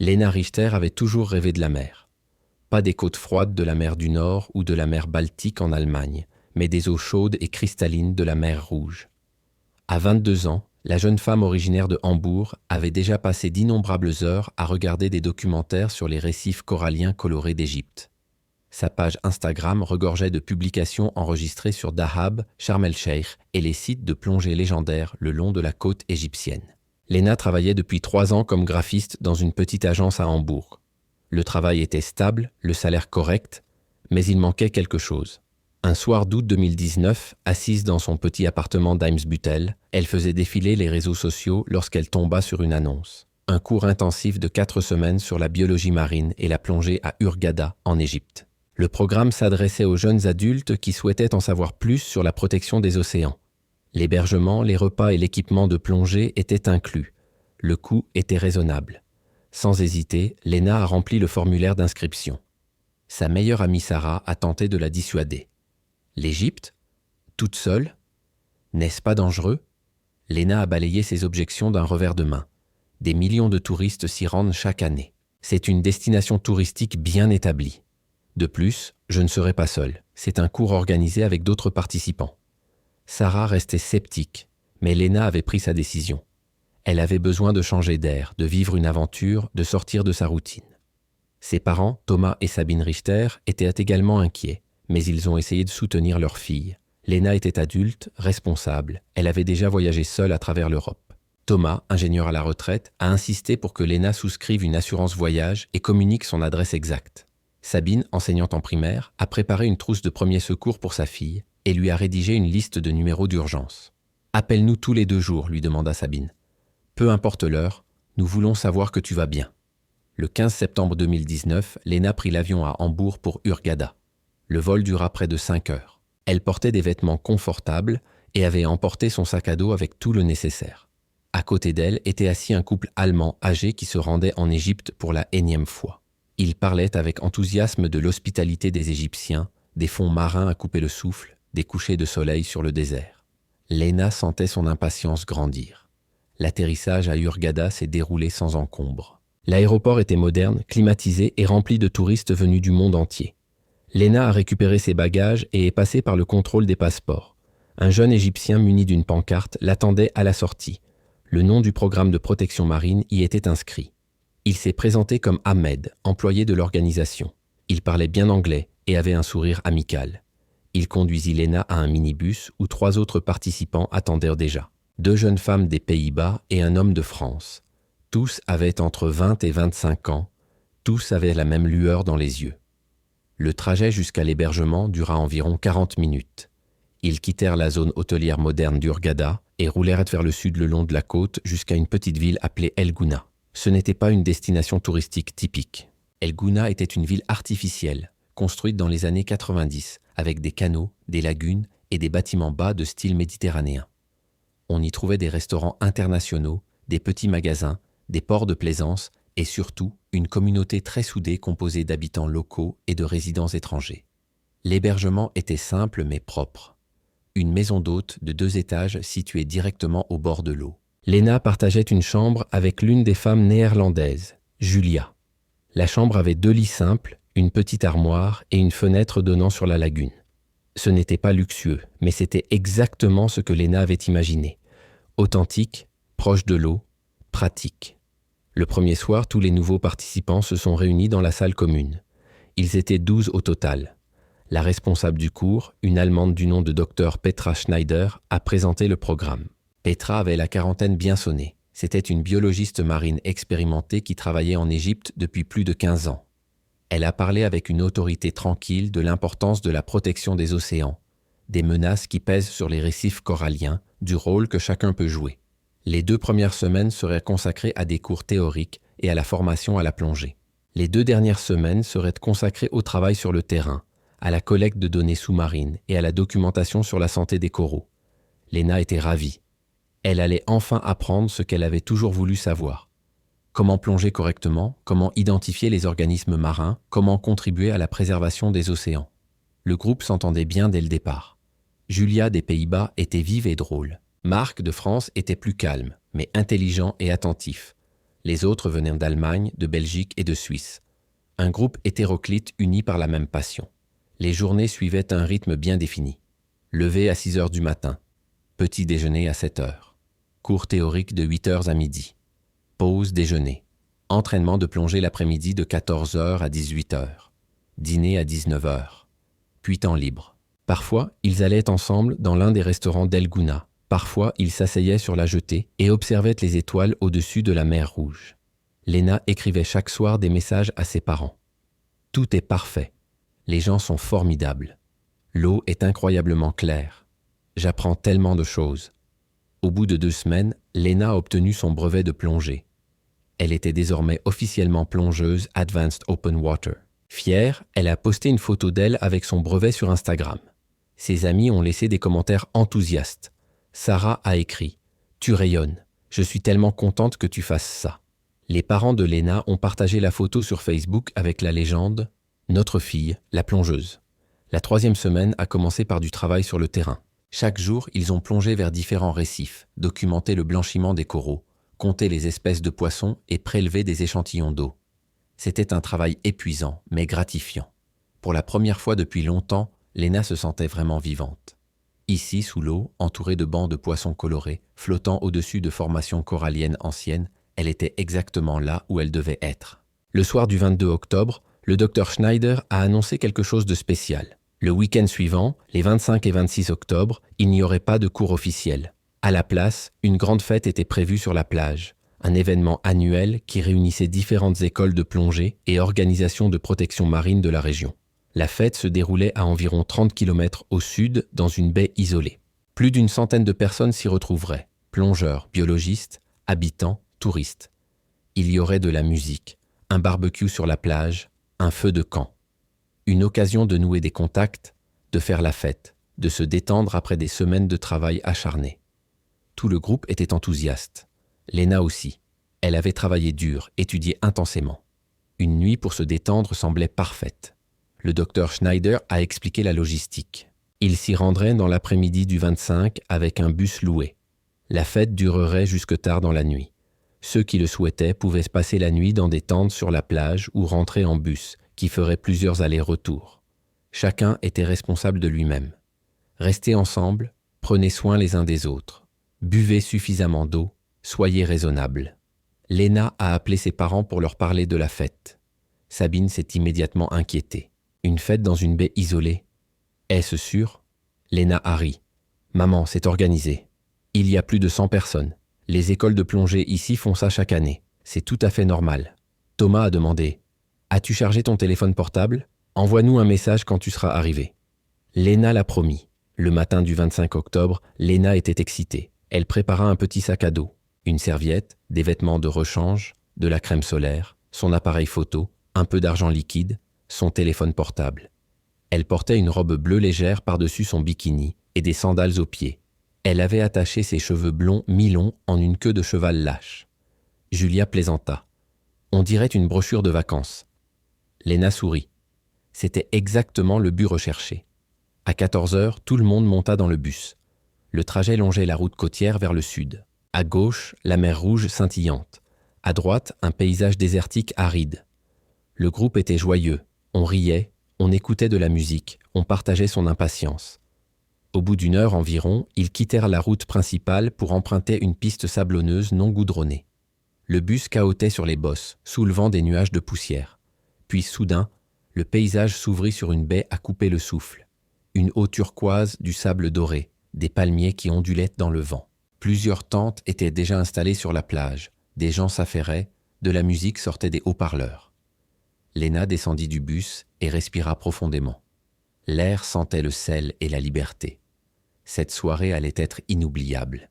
Lena Richter avait toujours rêvé de la mer. Pas des côtes froides de la mer du Nord ou de la mer Baltique en Allemagne, mais des eaux chaudes et cristallines de la mer Rouge. À 22 ans, la jeune femme originaire de Hambourg avait déjà passé d'innombrables heures à regarder des documentaires sur les récifs coralliens colorés d'Égypte. Sa page Instagram regorgeait de publications enregistrées sur Dahab, Sharm el-Sheikh et les sites de plongée légendaires le long de la côte égyptienne. Lena travaillait depuis 3 ans comme graphiste dans une petite agence à Hambourg. Le travail était stable, le salaire correct, mais il manquait quelque chose. Un soir d'août 2019, assise dans son petit appartement d'Eimsbüttel, elle faisait défiler les réseaux sociaux lorsqu'elle tomba sur une annonce. Un cours intensif de 4 semaines sur la biologie marine et la plongée à Hurghada, en Égypte. Le programme s'adressait aux jeunes adultes qui souhaitaient en savoir plus sur la protection des océans. L'hébergement, les repas et l'équipement de plongée étaient inclus. Le coût était raisonnable. Sans hésiter, Lena a rempli le formulaire d'inscription. Sa meilleure amie Sarah a tenté de la dissuader. L'Égypte? Toute seule? N'est-ce pas dangereux? Lena a balayé ses objections d'un revers de main. Des millions de touristes s'y rendent chaque année. C'est une destination touristique bien établie. De plus, je ne serai pas seule. C'est un cours organisé avec d'autres participants. Sarah restait sceptique, mais Lena avait pris sa décision. Elle avait besoin de changer d'air, de vivre une aventure, de sortir de sa routine. Ses parents, Thomas et Sabine Richter, étaient également inquiets, mais ils ont essayé de soutenir leur fille. Lena était adulte, responsable. Elle avait déjà voyagé seule à travers l'Europe. Thomas, ingénieur à la retraite, a insisté pour que Lena souscrive une assurance voyage et communique son adresse exacte. Sabine, enseignante en primaire, a préparé une trousse de premiers secours pour sa fille et lui a rédigé une liste de numéros d'urgence. « Appelle-nous tous les 2 jours, lui demanda Sabine. Peu importe l'heure, nous voulons savoir que tu vas bien. » Le 15 septembre 2019, Lena prit l'avion à Hambourg pour Hurghada. Le vol dura près de 5 heures. Elle portait des vêtements confortables et avait emporté son sac à dos avec tout le nécessaire. À côté d'elle était assis un couple allemand âgé qui se rendait en Égypte pour la énième fois. Ils parlaient avec enthousiasme de l'hospitalité des Égyptiens, des fonds marins à couper le souffle, des couchers de soleil sur le désert. Lena sentait son impatience grandir. L'atterrissage à Hurghada s'est déroulé sans encombre. L'aéroport était moderne, climatisé et rempli de touristes venus du monde entier. Lena a récupéré ses bagages et est passée par le contrôle des passeports. Un jeune Égyptien muni d'une pancarte l'attendait à la sortie. Le nom du programme de protection marine y était inscrit. Il s'est présenté comme Ahmed, employé de l'organisation. Il parlait bien anglais et avait un sourire amical. Il conduisit Lena à un minibus où 3 autres participants attendaient déjà. 2 jeunes femmes des Pays-Bas et un homme de France. Tous avaient entre 20 et 25 ans. Tous avaient la même lueur dans les yeux. Le trajet jusqu'à l'hébergement dura environ 40 minutes. Ils quittèrent la zone hôtelière moderne d'Hurghada et roulèrent vers le sud le long de la côte jusqu'à une petite ville appelée El Gouna. Ce n'était pas une destination touristique typique. El Gouna était une ville artificielle, construite dans les années 90, avec des canaux, des lagunes et des bâtiments bas de style méditerranéen. On y trouvait des restaurants internationaux, des petits magasins, des ports de plaisance et surtout une communauté très soudée composée d'habitants locaux et de résidents étrangers. L'hébergement était simple mais propre. Une maison d'hôte de 2 étages située directement au bord de l'eau. Lena partageait une chambre avec l'une des femmes néerlandaises, Julia. La chambre avait 2 lits simples, une petite armoire et une fenêtre donnant sur la lagune. Ce n'était pas luxueux, mais c'était exactement ce que Lena avait imaginé. Authentique, proche de l'eau, pratique. Le premier soir, tous les nouveaux participants se sont réunis dans la salle commune. Ils étaient 12 au total. La responsable du cours, une Allemande du nom de Dr Petra Schneider, a présenté le programme. Petra avait la quarantaine bien sonnée. C'était une biologiste marine expérimentée qui travaillait en Égypte depuis plus de 15 ans. Elle a parlé avec une autorité tranquille de l'importance de la protection des océans, des menaces qui pèsent sur les récifs coralliens, du rôle que chacun peut jouer. Les 2 premières semaines seraient consacrées à des cours théoriques et à la formation à la plongée. Les 2 dernières semaines seraient consacrées au travail sur le terrain, à la collecte de données sous-marines et à la documentation sur la santé des coraux. Lena était ravie. Elle allait enfin apprendre ce qu'elle avait toujours voulu savoir. Comment plonger correctement, comment identifier les organismes marins, comment contribuer à la préservation des océans. Le groupe s'entendait bien dès le départ. Julia des Pays-Bas était vive et drôle. Marc de France était plus calme, mais intelligent et attentif. Les autres venaient d'Allemagne, de Belgique et de Suisse. Un groupe hétéroclite uni par la même passion. Les journées suivaient un rythme bien défini. Lever à 6 heures du matin. Petit déjeuner à 7 heures. Cours théorique de 8 heures à midi. Pause déjeuner. Entraînement de plongée l'après-midi de 14 heures à 18 heures. Dîner à 19 heures. Puis temps libre. Parfois, ils allaient ensemble dans l'un des restaurants d'El Gouna. Parfois, ils s'asseyaient sur la jetée et observaient les étoiles au-dessus de la mer Rouge. Léna écrivait chaque soir des messages à ses parents. Tout est parfait. Les gens sont formidables. L'eau est incroyablement claire. J'apprends tellement de choses. Au bout de 2 semaines, Léna a obtenu son brevet de plongée. Elle était désormais officiellement plongeuse Advanced Open Water. Fière, elle a posté une photo d'elle avec son brevet sur Instagram. Ses amis ont laissé des commentaires enthousiastes. Sarah a écrit « Tu rayonnes. Je suis tellement contente que tu fasses ça. » Les parents de Léna ont partagé la photo sur Facebook avec la légende « Notre fille, la plongeuse ». La 3e semaine a commencé par du travail sur le terrain. Chaque jour, ils ont plongé vers différents récifs, documenté le blanchiment des coraux, compté les espèces de poissons et prélevé des échantillons d'eau. C'était un travail épuisant, mais gratifiant. Pour la première fois depuis longtemps, Léna se sentait vraiment vivante. Ici, sous l'eau, entourée de bancs de poissons colorés, flottant au-dessus de formations coralliennes anciennes, elle était exactement là où elle devait être. Le soir du 22 octobre, le Dr Schneider a annoncé quelque chose de spécial. Le week-end suivant, les 25 et 26 octobre, il n'y aurait pas de cours officiel. À la place, une grande fête était prévue sur la plage, un événement annuel qui réunissait différentes écoles de plongée et organisations de protection marine de la région. La fête se déroulait à environ 30 km au sud, dans une baie isolée. Plus d'une centaine de personnes s'y retrouveraient, plongeurs, biologistes, habitants, touristes. Il y aurait de la musique, un barbecue sur la plage, un feu de camp. Une occasion de nouer des contacts, de faire la fête, de se détendre après des semaines de travail acharné. Tout le groupe était enthousiaste. Léna aussi. Elle avait travaillé dur, étudié intensément. Une nuit pour se détendre semblait parfaite. Le docteur Schneider a expliqué la logistique. Il s'y rendrait dans l'après-midi du 25 avec un bus loué. La fête durerait jusque tard dans la nuit. Ceux qui le souhaitaient pouvaient se passer la nuit dans des tentes sur la plage ou rentrer en bus, qui ferait plusieurs allers-retours. Chacun était responsable de lui-même. Restez ensemble, prenez soin les uns des autres. Buvez suffisamment d'eau, soyez raisonnables. Léna a appelé ses parents pour leur parler de la fête. Sabine s'est immédiatement inquiétée. Une fête dans une baie isolée. Est-ce sûr? Léna a ri. Maman, c'est organisé. Il y a plus de 100 personnes. Les écoles de plongée ici font ça chaque année. C'est tout à fait normal. Thomas a demandé « As-tu chargé ton téléphone portable? Envoie-nous un message quand tu seras arrivé. » Léna l'a promis. Le matin du 25 octobre, Léna était excitée. Elle prépara un petit sac à dos, une serviette, des vêtements de rechange, de la crème solaire, son appareil photo, un peu d'argent liquide, son téléphone portable. Elle portait une robe bleue légère par-dessus son bikini et des sandales aux pieds. Elle avait attaché ses cheveux blonds mi-longs en une queue de cheval lâche. Julia plaisanta. On dirait une brochure de vacances. Léna sourit. C'était exactement le but recherché. À 14 heures, tout le monde monta dans le bus. Le trajet longeait la route côtière vers le sud. À gauche, la mer Rouge scintillante. À droite, un paysage désertique aride. Le groupe était joyeux. On riait, on écoutait de la musique, on partageait son impatience. Au bout d'1 heure environ, ils quittèrent la route principale pour emprunter une piste sablonneuse non goudronnée. Le bus cahotait sur les bosses, soulevant des nuages de poussière. Puis soudain, le paysage s'ouvrit sur une baie à couper le souffle. Une eau turquoise, du sable doré, des palmiers qui ondulaient dans le vent. Plusieurs tentes étaient déjà installées sur la plage. Des gens s'affairaient, de la musique sortait des haut-parleurs. Léna descendit du bus et respira profondément. L'air sentait le sel et la liberté. Cette soirée allait être inoubliable.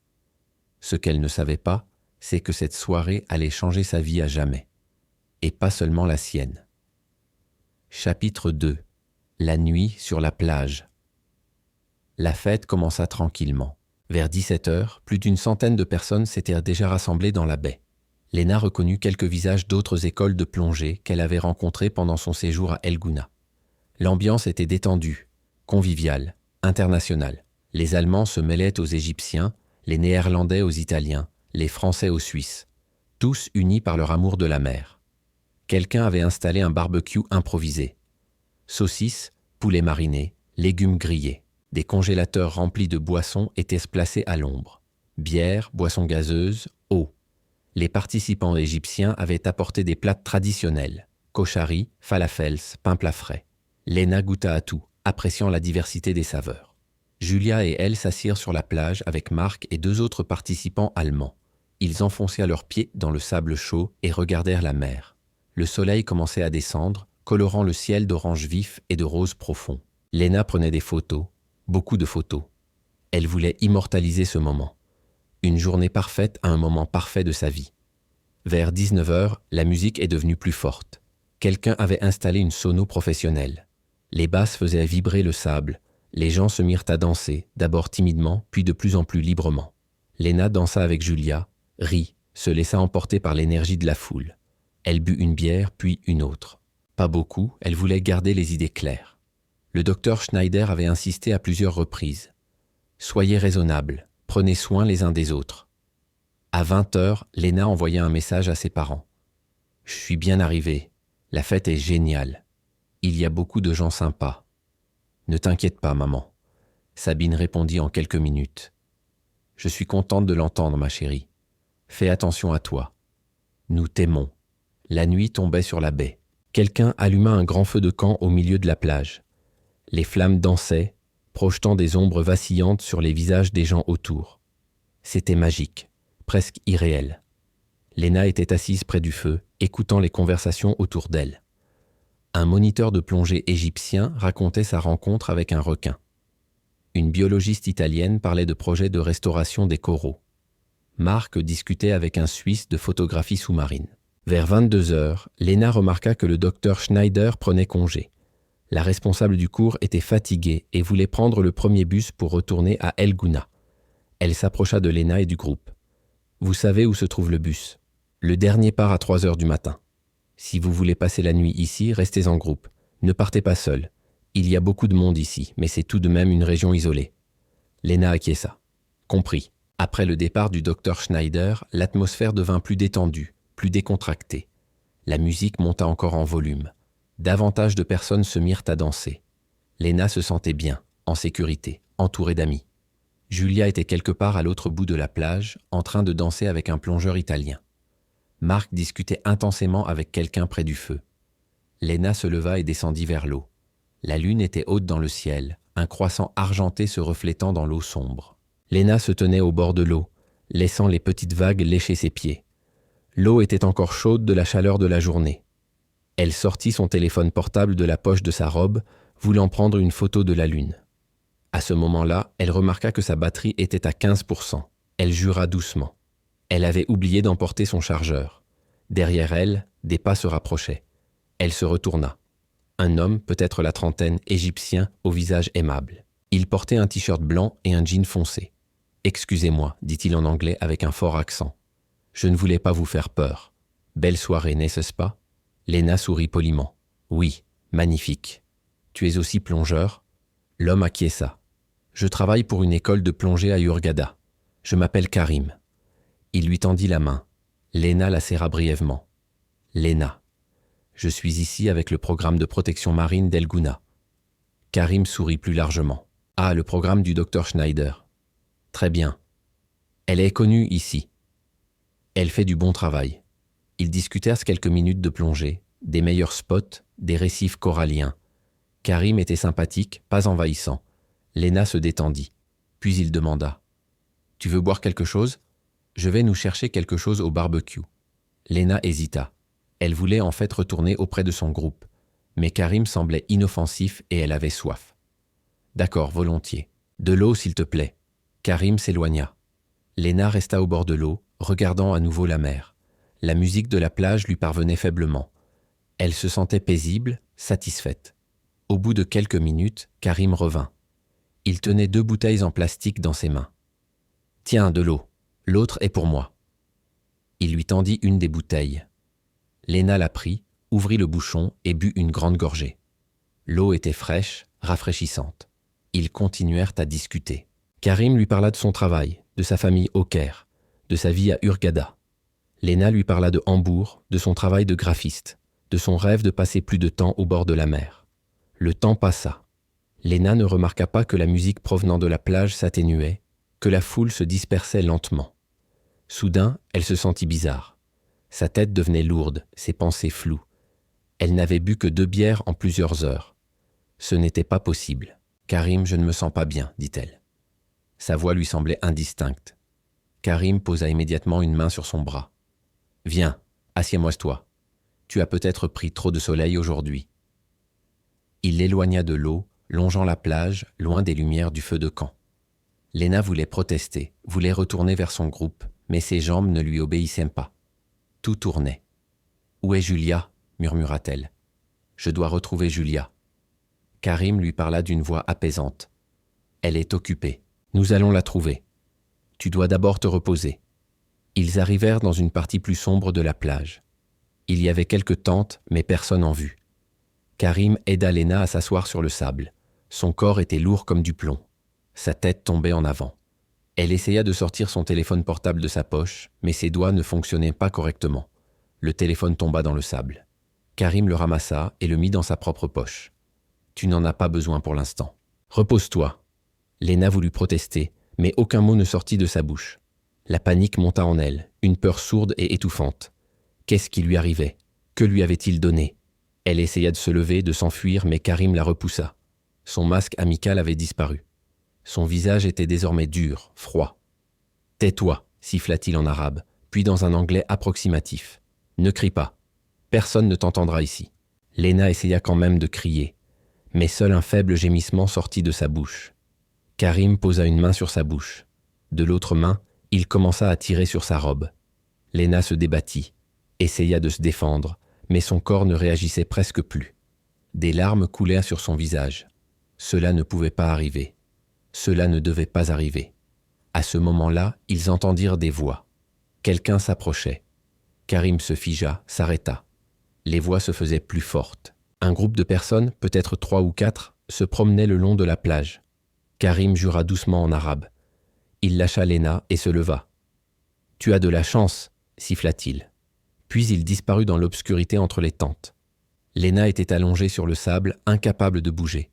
Ce qu'elle ne savait pas, c'est que cette soirée allait changer sa vie à jamais. Et pas seulement la sienne. Chapitre 2. La nuit sur la plage. La fête commença tranquillement. Vers 17 heures, plus d'une centaine de personnes s'étaient déjà rassemblées dans la baie. Léna reconnut quelques visages d'autres écoles de plongée qu'elle avait rencontrées pendant son séjour à El Gouna. L'ambiance était détendue, conviviale, internationale. Les Allemands se mêlaient aux Égyptiens, les Néerlandais aux Italiens, les Français aux Suisses. tous unis par leur amour de la mer. Quelqu'un avait installé un barbecue improvisé. Saucisses, poulets marinés, légumes grillés. Des congélateurs remplis de boissons étaient placés à l'ombre. Bière, boissons gazeuses, eau. Les participants égyptiens avaient apporté des plats traditionnels. Koshari, falafels, pain plat frais. Léna goûta à tout, appréciant la diversité des saveurs. Julia et elle s'assirent sur la plage avec Marc et 2 autres participants allemands. Ils enfoncèrent leurs pieds dans le sable chaud et regardèrent la mer. Le soleil commençait à descendre, colorant le ciel d'orange vif et de rose profond. Léna prenait des photos, beaucoup de photos. Elle voulait immortaliser ce moment. Une journée parfaite à un moment parfait de sa vie. Vers 19h, la musique est devenue plus forte. Quelqu'un avait installé une sono professionnelle. Les basses faisaient vibrer le sable. Les gens se mirent à danser, d'abord timidement, puis de plus en plus librement. Léna dansa avec Julia, rit, se laissa emporter par l'énergie de la foule. Elle but une bière, puis une autre. Pas beaucoup, elle voulait garder les idées claires. Le docteur Schneider avait insisté à plusieurs reprises. « Soyez raisonnables, prenez soin les uns des autres. » À 20h, Léna envoyait un message à ses parents. « Je suis bien arrivée. La fête est géniale. Il y a beaucoup de gens sympas. » « Ne t'inquiète pas, maman. » Sabine répondit en quelques minutes. « Je suis contente de l'entendre, ma chérie. Fais attention à toi. Nous t'aimons. » La nuit tombait sur la baie. Quelqu'un alluma un grand feu de camp au milieu de la plage. Les flammes dansaient, projetant des ombres vacillantes sur les visages des gens autour. C'était magique, presque irréel. Léna était assise près du feu, écoutant les conversations autour d'elle. Un moniteur de plongée égyptien racontait sa rencontre avec un requin. Une biologiste italienne parlait de projets de restauration des coraux. Marc discutait avec un Suisse de photographie sous-marine. Vers 22h, Léna remarqua que le docteur Schneider prenait congé. La responsable du cours était fatiguée et voulait prendre le premier bus pour retourner à El Gouna. Elle s'approcha de Léna et du groupe. « Vous savez où se trouve le bus ? Le dernier part à 3h du matin. Si vous voulez passer la nuit ici, restez en groupe. Ne partez pas seul. Il y a beaucoup de monde ici, mais c'est tout de même une région isolée. » Léna acquiesça. « Compris. » Après le départ du docteur Schneider, l'atmosphère devint plus détendue, plus décontractée. La musique monta encore en volume. Davantage de personnes se mirent à danser. Léna se sentait bien, en sécurité, entourée d'amis. Julia était quelque part à l'autre bout de la plage, en train de danser avec un plongeur italien. Marc discutait intensément avec quelqu'un près du feu. Léna se leva et descendit vers l'eau. La lune était haute dans le ciel, un croissant argenté se reflétant dans l'eau sombre. Léna se tenait au bord de l'eau, laissant les petites vagues lécher ses pieds. L'eau était encore chaude de la chaleur de la journée. Elle sortit son téléphone portable de la poche de sa robe, voulant prendre une photo de la lune. À ce moment-là, elle remarqua que sa batterie était à 15%. Elle jura doucement. Elle avait oublié d'emporter son chargeur. Derrière elle, des pas se rapprochaient. Elle se retourna. Un homme, peut-être la trentaine, égyptien, au visage aimable. Il portait un t-shirt blanc et un jean foncé. « Excusez-moi, dit-il en anglais avec un fort accent. Je ne voulais pas vous faire peur. Belle soirée, n'est-ce pas ?» Léna sourit poliment. « Oui, magnifique. Tu es aussi plongeur ?» L'homme acquiesça. « Je travaille pour une école de plongée à Hurghada. Je m'appelle Karim. » Il lui tendit la main. Léna la serra brièvement. « Léna. Je suis ici avec le programme de protection marine d'El Gouna. » Karim sourit plus largement. « Ah, le programme du docteur Schneider. Très bien. Elle est connue ici. Elle fait du bon travail. » Ils discutèrent quelques minutes de plongée, des meilleurs spots, des récifs coralliens. Karim était sympathique, pas envahissant. Léna se détendit. Puis il demanda. « Tu veux boire quelque chose ? Je vais nous chercher quelque chose au barbecue. » Léna hésita. Elle voulait en fait retourner auprès de son groupe. Mais Karim semblait inoffensif et elle avait soif. « D'accord, volontiers. De l'eau, s'il te plaît. » Karim s'éloigna. Léna resta au bord de l'eau, regardant à nouveau la mer. La musique de la plage lui parvenait faiblement. Elle se sentait paisible, satisfaite. Au bout de quelques minutes, Karim revint. Il tenait 2 bouteilles en plastique dans ses mains. « Tiens, de l'eau. L'autre est pour moi. » Il lui tendit une des bouteilles. Léna la prit, ouvrit le bouchon et but une grande gorgée. L'eau était fraîche, rafraîchissante. Ils continuèrent à discuter. Karim lui parla de son travail, de sa famille au Caire, de sa vie à Hurghada. Léna lui parla de Hambourg, de son travail de graphiste, de son rêve de passer plus de temps au bord de la mer. Le temps passa. Léna ne remarqua pas que la musique provenant de la plage s'atténuait, que la foule se dispersait lentement. Soudain, elle se sentit bizarre. Sa tête devenait lourde, ses pensées floues. Elle n'avait bu que 2 bières en plusieurs heures. Ce n'était pas possible. « Karim, je ne me sens pas bien, dit-elle. » Sa voix lui semblait indistincte. Karim posa immédiatement une main sur son bras. « Viens, assieds-moi-toi. Tu as peut-être pris trop de soleil aujourd'hui. » Il l'éloigna de l'eau, longeant la plage, loin des lumières du feu de camp. Léna voulait protester, voulait retourner vers son groupe, mais ses jambes ne lui obéissaient pas. Tout tournait. « Où est Julia ?» murmura-t-elle. « Je dois retrouver Julia. » Karim lui parla d'une voix apaisante. « Elle est occupée. Nous allons la trouver. Tu dois d'abord te reposer. » Ils arrivèrent dans une partie plus sombre de la plage. Il y avait quelques tentes, mais personne en vue. Karim aida Léna à s'asseoir sur le sable. Son corps était lourd comme du plomb. Sa tête tombait en avant. Elle essaya de sortir son téléphone portable de sa poche, mais ses doigts ne fonctionnaient pas correctement. Le téléphone tomba dans le sable. Karim le ramassa et le mit dans sa propre poche. « Tu n'en as pas besoin pour l'instant. Repose-toi. » Léna voulut protester, mais aucun mot ne sortit de sa bouche. La panique monta en elle, une peur sourde et étouffante. Qu'est-ce qui lui arrivait? Que lui avait-il donné? Elle essaya de se lever, de s'enfuir, mais Karim la repoussa. Son masque amical avait disparu. Son visage était désormais dur, froid. « Tais-toi » siffla-t-il en arabe, puis dans un anglais approximatif. « Ne crie pas. Personne ne t'entendra ici. » Léna essaya quand même de crier, mais seul un faible gémissement sortit de sa bouche. Karim posa une main sur sa bouche. De l'autre main, il commença à tirer sur sa robe. Léna se débattit, essaya de se défendre, mais son corps ne réagissait presque plus. Des larmes coulèrent sur son visage. Cela ne pouvait pas arriver. Cela ne devait pas arriver. À ce moment-là, ils entendirent des voix. Quelqu'un s'approchait. Karim se figea, s'arrêta. Les voix se faisaient plus fortes. Un groupe de personnes, peut-être 3 ou 4, se promenait le long de la plage. Karim jura doucement en arabe. Il lâcha Léna et se leva. « Tu as de la chance » siffla-t-il. Puis il disparut dans l'obscurité entre les tentes. Léna était allongée sur le sable, incapable de bouger.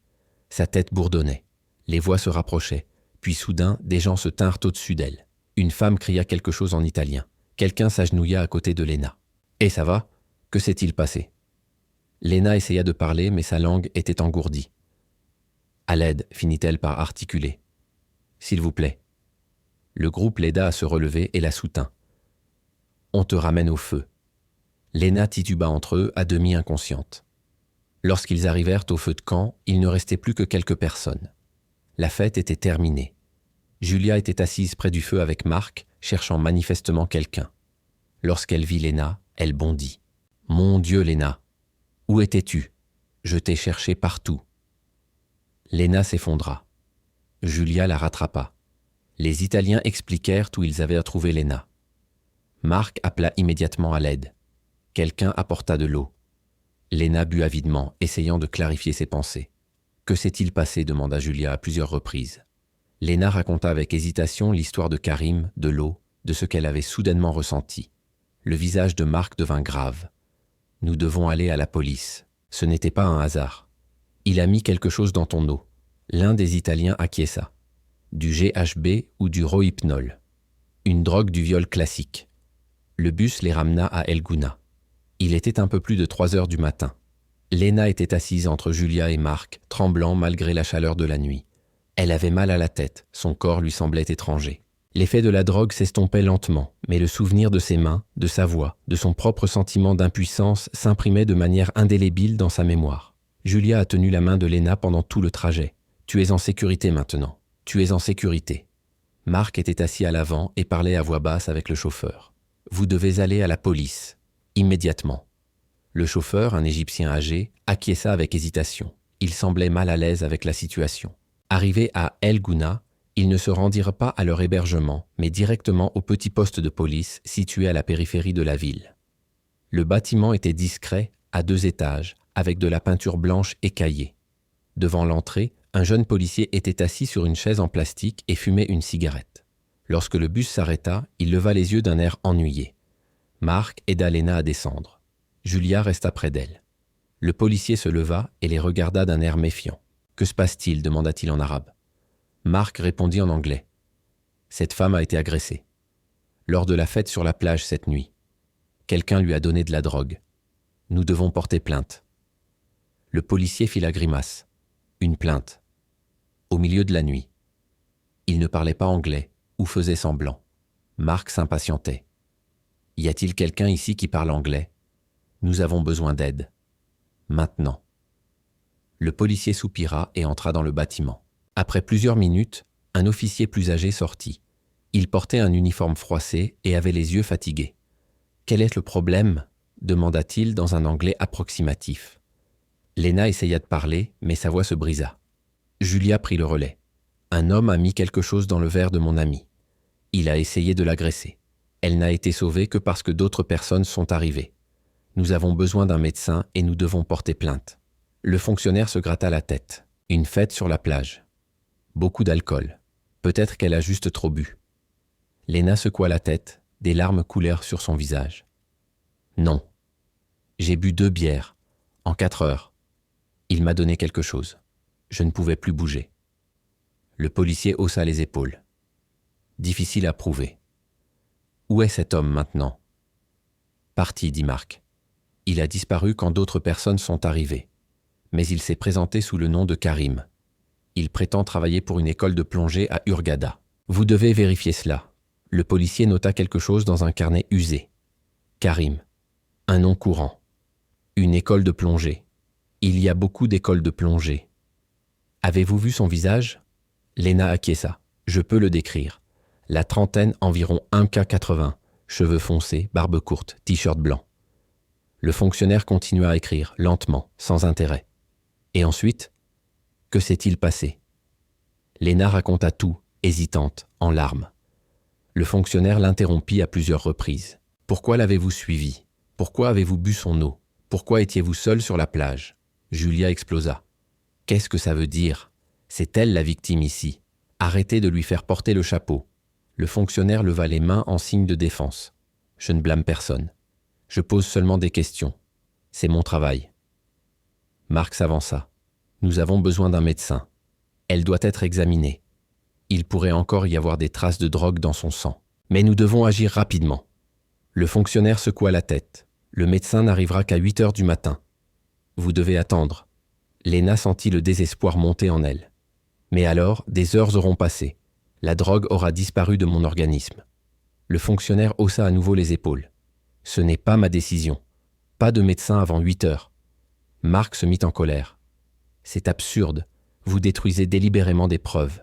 Sa tête bourdonnait. Les voix se rapprochaient. Puis soudain, des gens se tinrent au-dessus d'elle. Une femme cria quelque chose en italien. Quelqu'un s'agenouilla à côté de Léna. « Et ça va? Que s'est-il passé ?» Léna essaya de parler, mais sa langue était engourdie. « À l'aide » finit-elle par articuler. « S'il vous plaît. » Le groupe l'aida à se relever et la soutint. « On te ramène au feu. » Léna tituba entre eux, à demi inconsciente. Lorsqu'ils arrivèrent au feu de camp, il ne restait plus que quelques personnes. La fête était terminée. Julia était assise près du feu avec Marc, cherchant manifestement quelqu'un. Lorsqu'elle vit Léna, elle bondit. « Mon Dieu, Léna! Où étais-tu? Je t'ai cherché partout. » Léna s'effondra. Julia la rattrapa. Les Italiens expliquèrent où ils avaient trouvé Léna. Marc appela immédiatement à l'aide. Quelqu'un apporta de l'eau. Léna but avidement, essayant de clarifier ses pensées. « Que s'est-il passé » demanda Julia à plusieurs reprises. Léna raconta avec hésitation l'histoire de Karim, de l'eau, de ce qu'elle avait soudainement ressenti. Le visage de Marc devint grave. « Nous devons aller à la police. Ce n'était pas un hasard. Il a mis quelque chose dans ton eau. » L'un des Italiens acquiesça. Du GHB ou du Rohypnol. Une drogue du viol classique. Le bus les ramena à El Gouna. Il était un peu plus de 3 heures du matin. Léna était assise entre Julia et Marc, tremblant malgré la chaleur de la nuit. Elle avait mal à la tête, son corps lui semblait étranger. L'effet de la drogue s'estompait lentement, mais le souvenir de ses mains, de sa voix, de son propre sentiment d'impuissance s'imprimait de manière indélébile dans sa mémoire. Julia a tenu la main de Léna pendant tout le trajet. « Tu es en sécurité maintenant. Tu es en sécurité. » Marc était assis à l'avant et parlait à voix basse avec le chauffeur. « Vous devez aller à la police. Immédiatement. » Le chauffeur, un Égyptien âgé, acquiesça avec hésitation. Il semblait mal à l'aise avec la situation. Arrivés à El Gouna, ils ne se rendirent pas à leur hébergement, mais directement au petit poste de police situé à la périphérie de la ville. Le bâtiment était discret, à 2 étages, avec de la peinture blanche écaillée. Devant l'entrée, un jeune policier était assis sur une chaise en plastique et fumait une cigarette. Lorsque le bus s'arrêta, il leva les yeux d'un air ennuyé. « Marc aida Léna à descendre. Julia resta près d'elle. Le policier se leva et les regarda d'un air méfiant. « Que se passe-t-il » demanda-t-il en arabe. Marc répondit en anglais. « Cette femme a été agressée. Lors de la fête sur la plage cette nuit. Quelqu'un lui a donné de la drogue. Nous devons porter plainte. » Le policier fit la grimace. Une plainte. Au milieu de la nuit. Il ne parlait pas anglais ou faisait semblant. Marc s'impatientait. « Y a-t-il quelqu'un ici qui parle anglais ? Nous avons besoin d'aide. Maintenant. » Le policier soupira et entra dans le bâtiment. Après plusieurs minutes, un officier plus âgé sortit. Il portait un uniforme froissé et avait les yeux fatigués. « Quel est le problème ?» demanda-t-il dans un anglais approximatif. Léna essaya de parler, mais sa voix se brisa. Julia prit le relais. « Un homme a mis quelque chose dans le verre de mon amie. Il a essayé de l'agresser. Elle n'a été sauvée que parce que d'autres personnes sont arrivées. Nous avons besoin d'un médecin et nous devons porter plainte. » Le fonctionnaire se gratta la tête. Une fête sur la plage. Beaucoup d'alcool. Peut-être qu'elle a juste trop bu. Léna secoua la tête, des larmes coulèrent sur son visage. Non. J'ai bu 2 bières, en 4 heures. Il m'a donné quelque chose. Je ne pouvais plus bouger. Le policier haussa les épaules. Difficile à prouver. Où est cet homme maintenant ? Parti, dit Marc. Il a disparu quand d'autres personnes sont arrivées. Mais il s'est présenté sous le nom de Karim. Il prétend travailler pour une école de plongée à Hurghada. Vous devez vérifier cela. Le policier nota quelque chose dans un carnet usé. Karim. Un nom courant. Une école de plongée. Il y a beaucoup d'écoles de plongée. Avez-vous vu son visage ? Léna acquiesça. Je peux le décrire. La trentaine, environ 1,80 m, cheveux foncés, barbe courte, t-shirt blanc. Le fonctionnaire continua à écrire, lentement, sans intérêt. Et ensuite, que s'est-il passé ? Léna raconta tout, hésitante, en larmes. Le fonctionnaire l'interrompit à plusieurs reprises. Pourquoi l'avez-vous suivi ? Pourquoi avez-vous bu son eau ? Pourquoi étiez-vous seul sur la plage ? Julia explosa. Qu'est-ce que ça veut dire ? C'est elle la victime ici. Arrêtez de lui faire porter le chapeau. Le fonctionnaire leva les mains en signe de défense. Je ne blâme personne. Je pose seulement des questions. C'est mon travail. Marc s'avança. Nous avons besoin d'un médecin. Elle doit être examinée. Il pourrait encore y avoir des traces de drogue dans son sang. Mais nous devons agir rapidement. Le fonctionnaire secoua la tête. Le médecin n'arrivera qu'à 8 heures du matin. Vous devez attendre. Léna sentit le désespoir monter en elle. Mais alors, des heures auront passé. La drogue aura disparu de mon organisme. Le fonctionnaire haussa à nouveau les épaules. Ce n'est pas ma décision. Pas de médecin avant 8 heures. Marc se mit en colère. C'est absurde. Vous détruisez délibérément des preuves.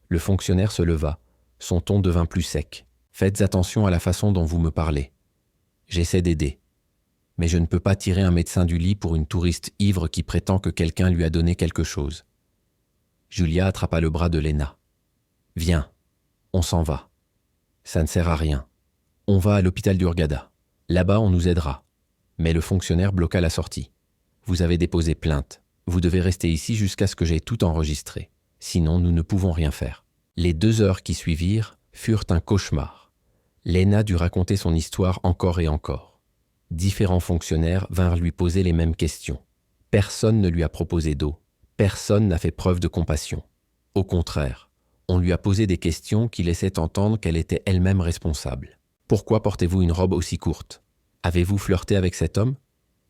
Le fonctionnaire se leva. Son ton devint plus sec. Faites attention à la façon dont vous me parlez. J'essaie d'aider. Mais je ne peux pas tirer un médecin du lit pour une touriste ivre qui prétend que quelqu'un lui a donné quelque chose. Julia attrapa le bras de Léna. Viens, on s'en va. Ça ne sert à rien. On va à l'hôpital d'Hurghada. Là-bas, on nous aidera. Mais le fonctionnaire bloqua la sortie. Vous avez déposé plainte. Vous devez rester ici jusqu'à ce que j'aie tout enregistré. Sinon, nous ne pouvons rien faire. Les 2 heures qui suivirent furent un cauchemar. Léna dut raconter son histoire encore et encore. Différents fonctionnaires vinrent lui poser les mêmes questions. Personne ne lui a proposé d'eau. Personne n'a fait preuve de compassion. Au contraire, on lui a posé des questions qui laissaient entendre qu'elle était elle-même responsable. Pourquoi portez-vous une robe aussi courte ? Avez-vous flirté avec cet homme ?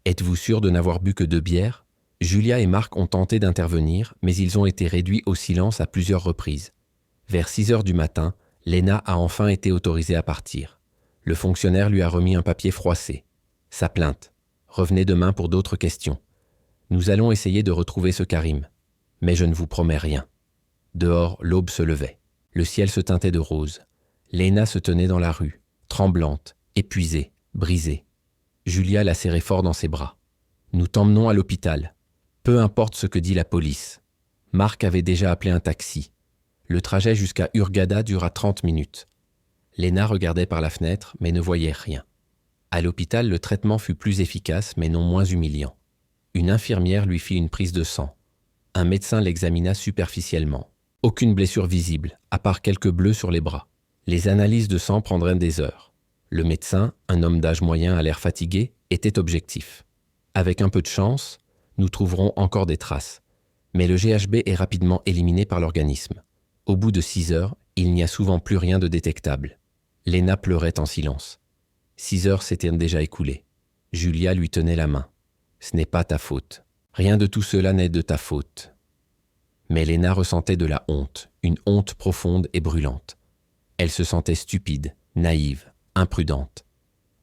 Êtes-vous sûr de n'avoir bu que 2 bières ? Julia et Marc ont tenté d'intervenir, mais ils ont été réduits au silence à plusieurs reprises. Vers 6 heures du matin, Léna a enfin été autorisée à partir. Le fonctionnaire lui a remis un papier froissé. Sa plainte. Revenez demain pour d'autres questions. Nous allons essayer de retrouver ce Karim. Mais je ne vous promets rien. Dehors, l'aube se levait. Le ciel se teintait de rose. Léna se tenait dans la rue, tremblante, épuisée, brisée. Julia la serrait fort dans ses bras. Nous t'emmenons à l'hôpital. Peu importe ce que dit la police. Marc avait déjà appelé un taxi. Le trajet jusqu'à Hurghada dura 30 minutes. Léna regardait par la fenêtre, mais ne voyait rien. À l'hôpital, le traitement fut plus efficace, mais non moins humiliant. Une infirmière lui fit une prise de sang. Un médecin l'examina superficiellement. Aucune blessure visible, à part quelques bleus sur les bras. Les analyses de sang prendraient des heures. Le médecin, un homme d'âge moyen à l'air fatigué, était objectif. Avec un peu de chance, nous trouverons encore des traces. Mais le GHB est rapidement éliminé par l'organisme. Au bout de 6 heures, il n'y a souvent plus rien de détectable. Léna pleurait en silence. 6 heures s'étaient déjà écoulées. Julia lui tenait la main. « Ce n'est pas ta faute. Rien de tout cela n'est de ta faute. » Mais Léna ressentait de la honte, une honte profonde et brûlante. Elle se sentait stupide, naïve, imprudente.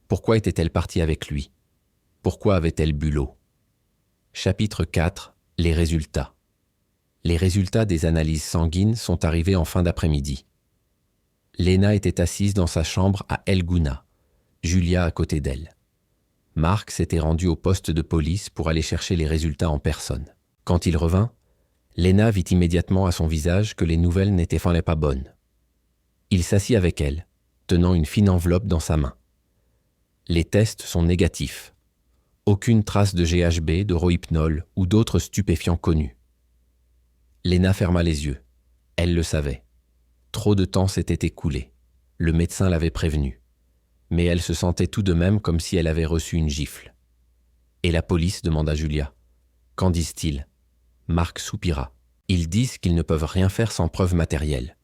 Pourquoi était-elle partie avec lui? Pourquoi avait-elle bu l'eau? Chapitre 4. Les résultats. Les résultats des analyses sanguines sont arrivés en fin d'après-midi. Léna était assise dans sa chambre à El Gouna, Julia à côté d'elle. Marc s'était rendu au poste de police pour aller chercher les résultats en personne. Quand il revint, Léna vit immédiatement à son visage que les nouvelles n'étaient pas bonnes. Il s'assit avec elle, tenant une fine enveloppe dans sa main. Les tests sont négatifs. Aucune trace de GHB, de rohypnol ou d'autres stupéfiants connus. Léna ferma les yeux. Elle le savait. Trop de temps s'était écoulé. Le médecin l'avait prévenue. Mais elle se sentait tout de même comme si elle avait reçu une gifle. « Et la police ?» demanda Julia. « Qu'en disent-ils » Marc soupira. « Ils disent qu'ils ne peuvent rien faire sans preuve matérielle.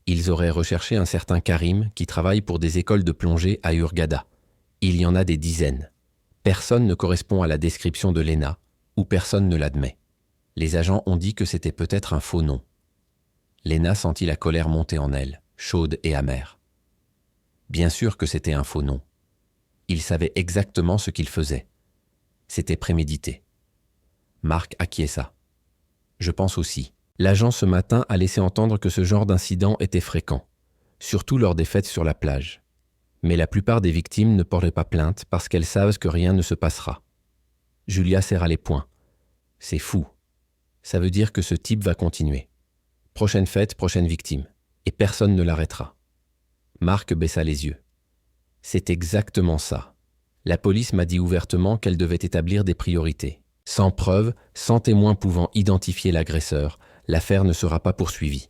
Ils auraient recherché un certain Karim qui travaille pour des écoles de plongée à Hurghada. Il y en a des dizaines. Personne ne correspond à la description de Léna, ou personne ne l'admet. Les agents ont dit que c'était peut-être un faux nom. » Léna sentit la colère monter en elle, chaude et amère. Bien sûr que c'était un faux nom. Il savait exactement ce qu'il faisait. C'était prémédité. Marc acquiesça. Je pense aussi. L'agent ce matin a laissé entendre que ce genre d'incident était fréquent, surtout lors des fêtes sur la plage. Mais la plupart des victimes ne portent pas plainte parce qu'elles savent que rien ne se passera. Julia serra les poings. C'est fou. Ça veut dire que ce type va continuer. Prochaine fête, prochaine victime. Et personne ne l'arrêtera. Marc baissa les yeux. C'est exactement ça. La police m'a dit ouvertement qu'elle devait établir des priorités. Sans preuve, sans témoin pouvant identifier l'agresseur, l'affaire ne sera pas poursuivie.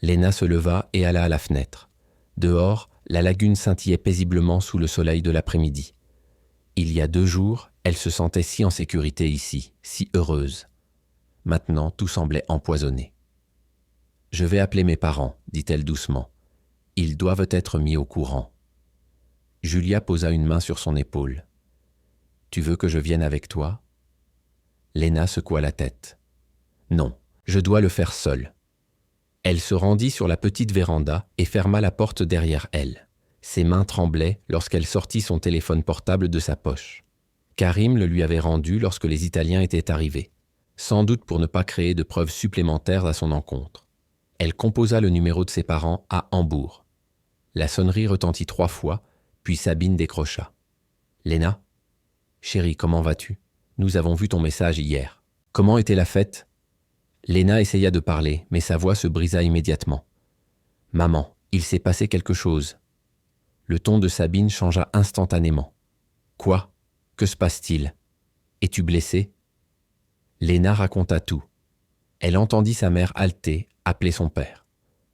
Léna se leva et alla à la fenêtre. Dehors, la lagune scintillait paisiblement sous le soleil de l'après-midi. Il y a 2 jours, elle se sentait si en sécurité ici, si heureuse. Maintenant, tout semblait empoisonné. « Je vais appeler mes parents », dit-elle doucement. « Ils doivent être mis au courant. » Julia posa une main sur son épaule. « Tu veux que je vienne avec toi ?» Léna secoua la tête. « Non, je dois le faire seule. » Elle se rendit sur la petite véranda et ferma la porte derrière elle. Ses mains tremblaient lorsqu'elle sortit son téléphone portable de sa poche. Karim le lui avait rendu lorsque les Italiens étaient arrivés, sans doute pour ne pas créer de preuves supplémentaires à son encontre. Elle composa le numéro de ses parents à Hambourg. La sonnerie retentit 3 fois, puis Sabine décrocha. « Léna ? Chérie, comment vas-tu ? Nous avons vu ton message hier. Comment était la fête ?» Léna essaya de parler, mais sa voix se brisa immédiatement. « Maman, il s'est passé quelque chose. » Le ton de Sabine changea instantanément. « Quoi ? Que se passe-t-il ? Es-tu blessée ?» Léna raconta tout. Elle entendit sa mère halter, appeler son père.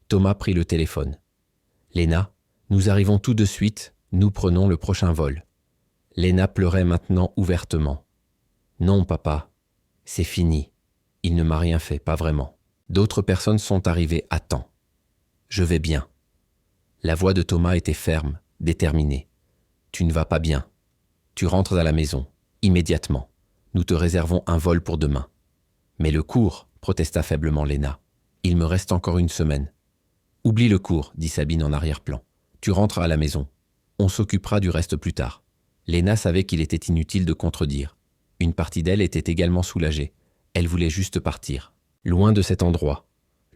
Thomas prit le téléphone. « Léna, nous arrivons tout de suite, nous prenons le prochain vol. » Léna pleurait maintenant ouvertement. « Non, papa, c'est fini. Il ne m'a rien fait, pas vraiment. D'autres personnes sont arrivées à temps. Je vais bien. » La voix de Thomas était ferme, déterminée. « Tu ne vas pas bien. Tu rentres à la maison, immédiatement. Nous te réservons un vol pour demain. » « Mais le cours, protesta faiblement Léna. Il me reste encore 1 semaine. » « Oublie le cours, dit Sabine en arrière-plan. Tu rentres à la maison. On s'occupera du reste plus tard. Léna savait qu'il était inutile de contredire. Une partie d'elle était également soulagée. Elle voulait juste partir. Loin de cet endroit,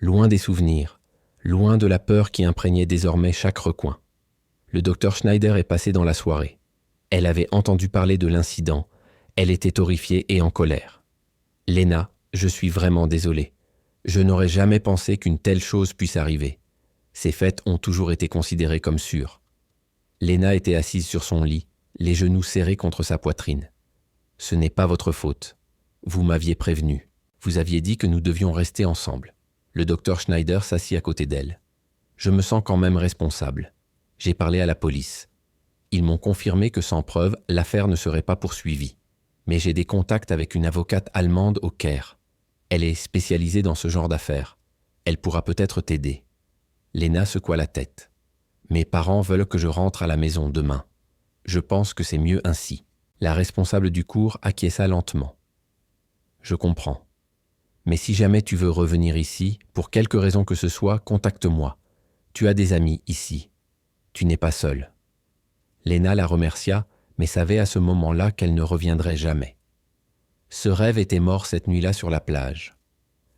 loin des souvenirs, loin de la peur qui imprégnait désormais chaque recoin. Le docteur Schneider est passé dans la soirée. Elle avait entendu parler de l'incident. Elle était horrifiée et en colère. « Léna, je suis vraiment désolée. Je n'aurais jamais pensé qu'une telle chose puisse arriver. Ces faits ont toujours été considérées comme sûres. » Léna était assise sur son lit, les genoux serrés contre sa poitrine. « Ce n'est pas votre faute. Vous m'aviez prévenu. Vous aviez dit que nous devions rester ensemble. » Le docteur Schneider s'assit à côté d'elle. « Je me sens quand même responsable. J'ai parlé à la police. Ils m'ont confirmé que sans preuve, l'affaire ne serait pas poursuivie. Mais j'ai des contacts avec une avocate allemande au Caire. Elle est spécialisée dans ce genre d'affaires. Elle pourra peut-être t'aider. Lena secoua la tête. Mes parents veulent que je rentre à la maison demain. Je pense que c'est mieux ainsi. La responsable du cours acquiesça lentement. Je comprends. Mais si jamais tu veux revenir ici, pour quelque raison que ce soit, contacte-moi. Tu as des amis ici. Tu n'es pas seul. Lena la remercia, mais savait à ce moment-là qu'elle ne reviendrait jamais. Ce rêve était mort cette nuit-là sur la plage.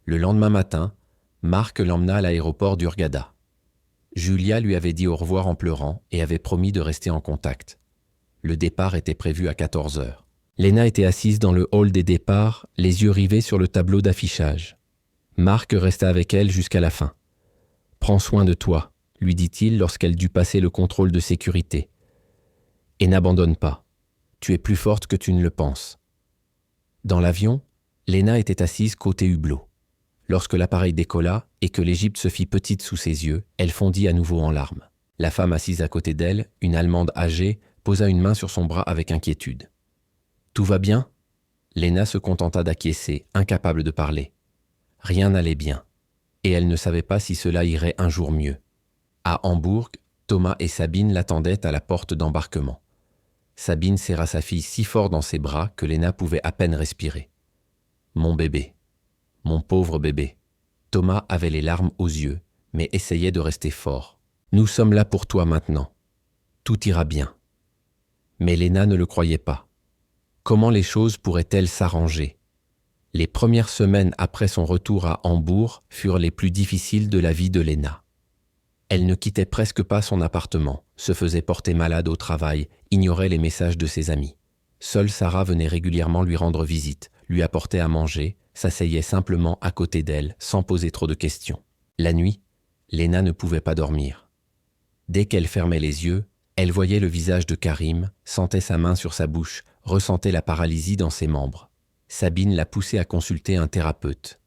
Le lendemain matin, Marc l'emmena à l'aéroport d'Hurghada. Julia lui avait dit au revoir en pleurant et avait promis de rester en contact. Le départ était prévu à 14 heures. Lena était assise dans le hall des départs, les yeux rivés sur le tableau d'affichage. Marc resta avec elle jusqu'à la fin. « Prends soin de toi », lui dit-il lorsqu'elle dut passer le contrôle de sécurité. « Et n'abandonne pas. Tu es plus forte que tu ne le penses. » Dans l'avion, Lena était assise côté hublot. Lorsque l'appareil décolla et que l'Égypte se fit petite sous ses yeux, elle fondit à nouveau en larmes. La femme assise à côté d'elle, une Allemande âgée, posa une main sur son bras avec inquiétude. « Tout va bien ?» Lena se contenta d'acquiescer, incapable de parler. Rien n'allait bien, et elle ne savait pas si cela irait un jour mieux. À Hambourg, Thomas et Sabine l'attendaient à la porte d'embarquement. Sabine serra sa fille si fort dans ses bras que Lena pouvait à peine respirer. « Mon bébé, mon pauvre bébé. » Thomas avait les larmes aux yeux, mais essayait de rester fort. « Nous sommes là pour toi maintenant. Tout ira bien. » Mais Lena ne le croyait pas. Comment les choses pourraient-elles s'arranger? Les premières semaines après son retour à Hambourg furent les plus difficiles de la vie de Lena. Elle ne quittait presque pas son appartement, se faisait porter malade au travail, ignorait les messages de ses amis. Seule Sarah venait régulièrement lui rendre visite, lui apportait à manger, s'asseyait simplement à côté d'elle sans poser trop de questions. La nuit, Lena ne pouvait pas dormir. Dès qu'elle fermait les yeux, elle voyait le visage de Karim, sentait sa main sur sa bouche, ressentait la paralysie dans ses membres. Sabine l'a poussée à consulter un thérapeute.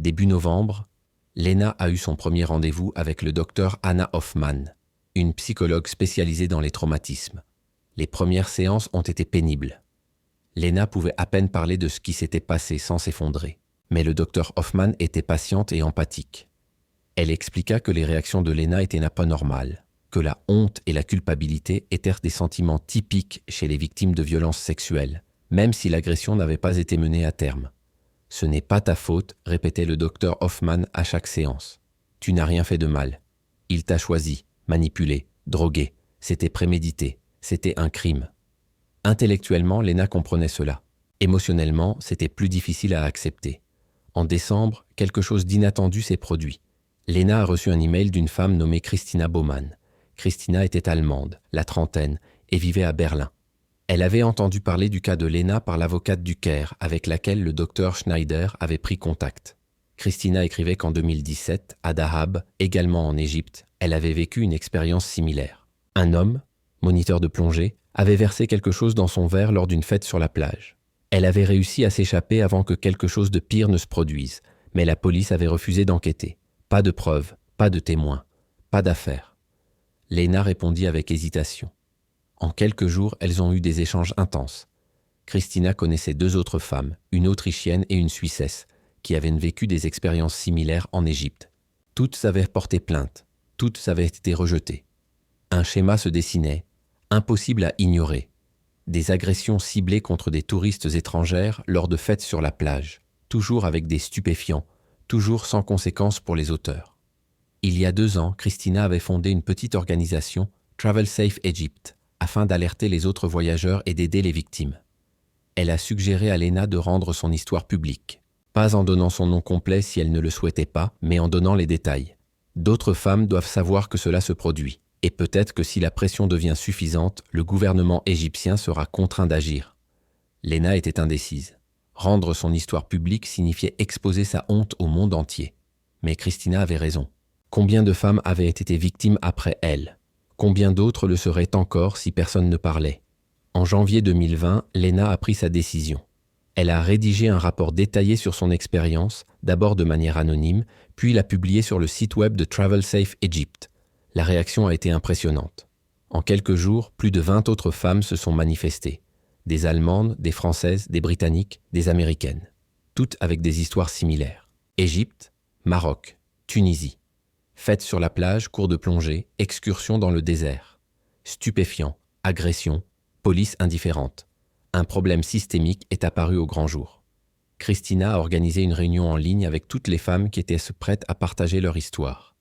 Début novembre, Lena a eu son premier rendez-vous avec le docteur Anna Hoffmann, une psychologue spécialisée dans les traumatismes. Les premières séances ont été pénibles. Lena pouvait à peine parler de ce qui s'était passé sans s'effondrer. Mais le docteur Hoffmann était patiente et empathique. Elle expliqua que les réactions de Lena étaient pas normales, que la honte et la culpabilité étaient des sentiments typiques chez les victimes de violences sexuelles, même si l'agression n'avait pas été menée à terme. « Ce n'est pas ta faute », répétait le docteur Hoffmann à chaque séance. « Tu n'as rien fait de mal. Il t'a choisi, manipulé, drogué. C'était prémédité. C'était un crime. » Intellectuellement, Lena comprenait cela. Émotionnellement, c'était plus difficile à accepter. En décembre, quelque chose d'inattendu s'est produit. Lena a reçu un email d'une femme nommée Christina Baumann. Christina était allemande, la trentaine, et vivait à Berlin. Elle avait entendu parler du cas de Lena par l'avocate du Caire, avec laquelle le docteur Schneider avait pris contact. Christina écrivait qu'en 2017, à Dahab, également en Égypte, elle avait vécu une expérience similaire. Un homme, moniteur de plongée, avait versé quelque chose dans son verre lors d'une fête sur la plage. Elle avait réussi à s'échapper avant que quelque chose de pire ne se produise, mais la police avait refusé d'enquêter. Pas de preuves, pas de témoins, pas d'affaires. Lena répondit avec hésitation. En quelques jours, elles ont eu des échanges intenses. Christina connaissait 2 autres femmes, une Autrichienne et une Suissesse, qui avaient vécu des expériences similaires en Égypte. Toutes avaient porté plainte, toutes avaient été rejetées. Un schéma se dessinait, impossible à ignorer. Des agressions ciblées contre des touristes étrangères lors de fêtes sur la plage, toujours avec des stupéfiants, toujours sans conséquences pour les auteurs. Il y a 2 ans, Christina avait fondé une petite organisation, Travel Safe Egypt, afin d'alerter les autres voyageurs et d'aider les victimes. Elle a suggéré à Lena de rendre son histoire publique, pas en donnant son nom complet si elle ne le souhaitait pas, mais en donnant les détails. D'autres femmes doivent savoir que cela se produit, et peut-être que si la pression devient suffisante, le gouvernement égyptien sera contraint d'agir. Lena était indécise. Rendre son histoire publique signifiait exposer sa honte au monde entier. Mais Christina avait raison. Combien de femmes avaient été victimes après elle? Combien d'autres le seraient encore si personne ne parlait? En janvier 2020, Lena a pris sa décision. Elle a rédigé un rapport détaillé sur son expérience, d'abord de manière anonyme, puis l'a publié sur le site web de Travel Safe Egypt. La réaction a été impressionnante. En quelques jours, plus de 20 autres femmes se sont manifestées. Des Allemandes, des Françaises, des Britanniques, des Américaines. Toutes avec des histoires similaires. Égypte, Maroc, Tunisie. Fêtes sur la plage, cours de plongée, excursions dans le désert. Stupéfiants, agressions, police indifférente. Un problème systémique est apparu au grand jour. Christina a organisé une réunion en ligne avec toutes les femmes qui étaient prêtes à partager leur histoire.